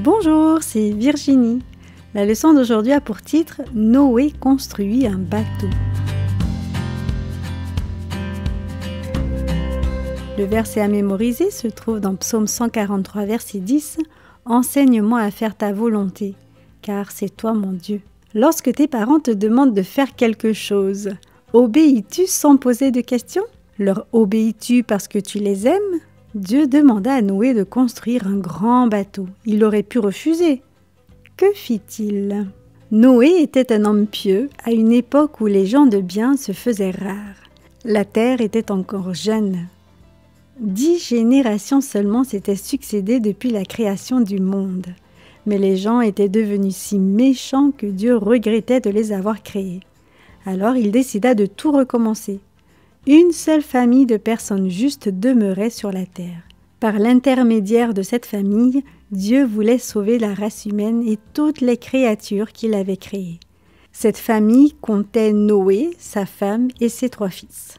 Bonjour, c'est Virginie. La leçon d'aujourd'hui a pour titre « Noé construit un bateau ». Le verset à mémoriser se trouve dans Psaume 143, verset 10 « Enseigne-moi à faire ta volonté, car c'est toi mon Dieu ». Lorsque tes parents te demandent de faire quelque chose, obéis-tu sans poser de questions? Leur obéis-tu parce que tu les aimes? Dieu demanda à Noé de construire un grand bateau. Il aurait pu refuser. Que fit-il? Noé était un homme pieux à une époque où les gens de bien se faisaient rares. La terre était encore jeune. 10 générations seulement s'étaient succédées depuis la création du monde. Mais les gens étaient devenus si méchants que Dieu regrettait de les avoir créés. Alors il décida de tout recommencer. Une seule famille de personnes justes demeurait sur la terre. Par l'intermédiaire de cette famille, Dieu voulait sauver la race humaine et toutes les créatures qu'il avait créées. Cette famille comptait Noé, sa femme et ses 3 fils.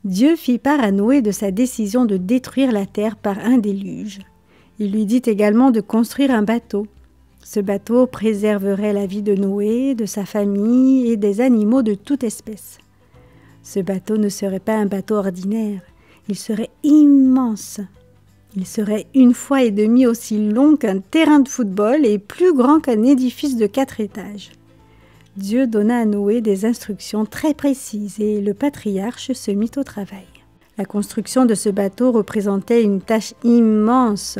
Dieu fit part à Noé de sa décision de détruire la terre par un déluge. Il lui dit également de construire un bateau. Ce bateau préserverait la vie de Noé, de sa famille et des animaux de toute espèce. Ce bateau ne serait pas un bateau ordinaire, il serait immense. Il serait 1,5 fois aussi long qu'un terrain de football et plus grand qu'un édifice de 4 étages. Dieu donna à Noé des instructions très précises et le patriarche se mit au travail. La construction de ce bateau représentait une tâche immense,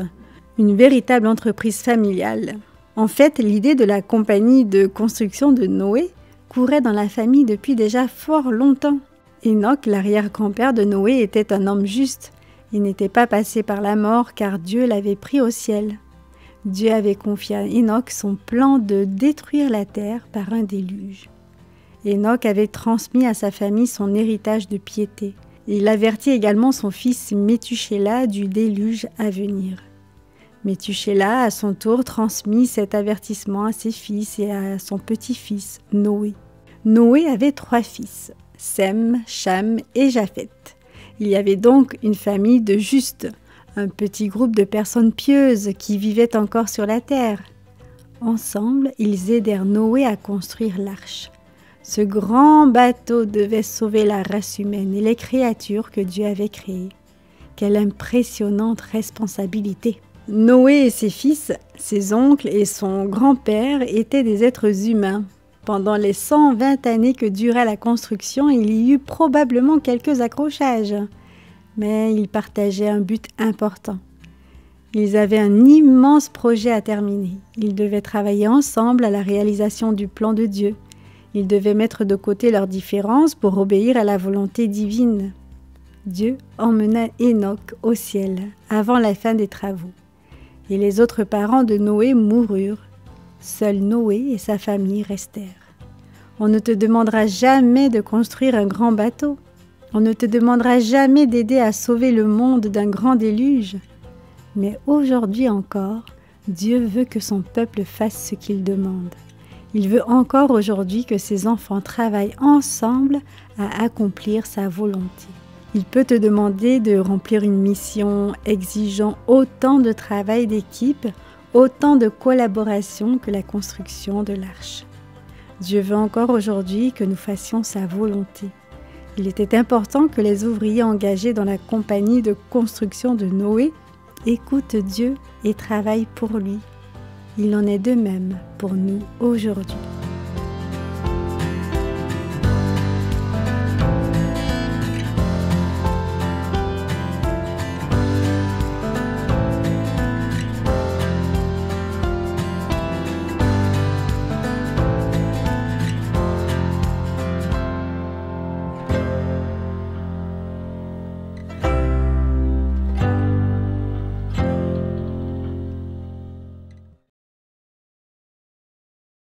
une véritable entreprise familiale. En fait, l'idée de la compagnie de construction de Noé courait dans la famille depuis déjà fort longtemps. Enoch, l'arrière-grand-père de Noé, était un homme juste. Il n'était pas passé par la mort car Dieu l'avait pris au ciel. Dieu avait confié à Enoch son plan de détruire la terre par un déluge. Enoch avait transmis à sa famille son héritage de piété. Il avertit également son fils Métusélah du déluge à venir. Métusélah, à son tour, transmit cet avertissement à ses fils et à son petit-fils, Noé. Noé avait 3 fils, Sem, Cham et Japhet. Il y avait donc une famille de justes, un petit groupe de personnes pieuses qui vivaient encore sur la terre. Ensemble, ils aidèrent Noé à construire l'arche. Ce grand bateau devait sauver la race humaine et les créatures que Dieu avait créées. Quelle impressionnante responsabilité! Noé et ses fils, ses oncles et son grand-père étaient des êtres humains. Pendant les 120 années que dura la construction, il y eut probablement quelques accrochages. Mais ils partageaient un but important. Ils avaient un immense projet à terminer. Ils devaient travailler ensemble à la réalisation du plan de Dieu. Ils devaient mettre de côté leurs différences pour obéir à la volonté divine. Dieu emmena Enoch au ciel avant la fin des travaux. Et les autres parents de Noé moururent. Seul Noé et sa famille restèrent. On ne te demandera jamais de construire un grand bateau. On ne te demandera jamais d'aider à sauver le monde d'un grand déluge. Mais aujourd'hui encore, Dieu veut que son peuple fasse ce qu'il demande. Il veut encore aujourd'hui que ses enfants travaillent ensemble à accomplir sa volonté. Il peut te demander de remplir une mission exigeant autant de travail d'équipe, autant de collaboration que la construction de l'arche. Dieu veut encore aujourd'hui que nous fassions sa volonté. Il était important que les ouvriers engagés dans la compagnie de construction de Noé écoutent Dieu et travaillent pour lui. Il en est de même pour nous aujourd'hui.